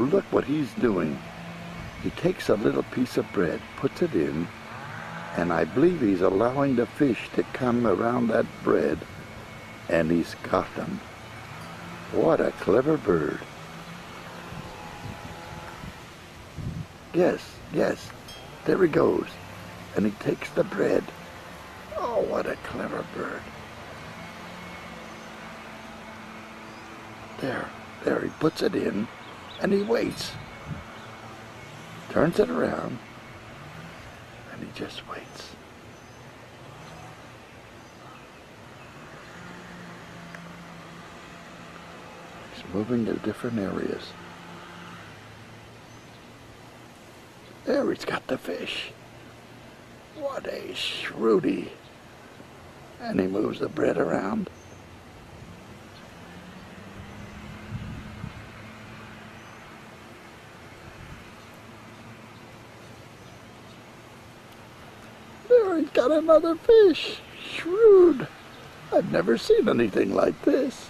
look what he's doing. He takes a little piece of bread, puts it in, and I believe he's allowing the fish to come around that bread, and he's got them. What a clever bird. Yes, yes, there he goes. And he takes the bread. Oh, what a clever bird. There, he puts it in, and he waits. Turns it around, and he just waits. He's moving to different areas. There, he's got the fish. What a shrewdy. And he moves the bread around. There, he's got another fish. Shrewd. I've never seen anything like this.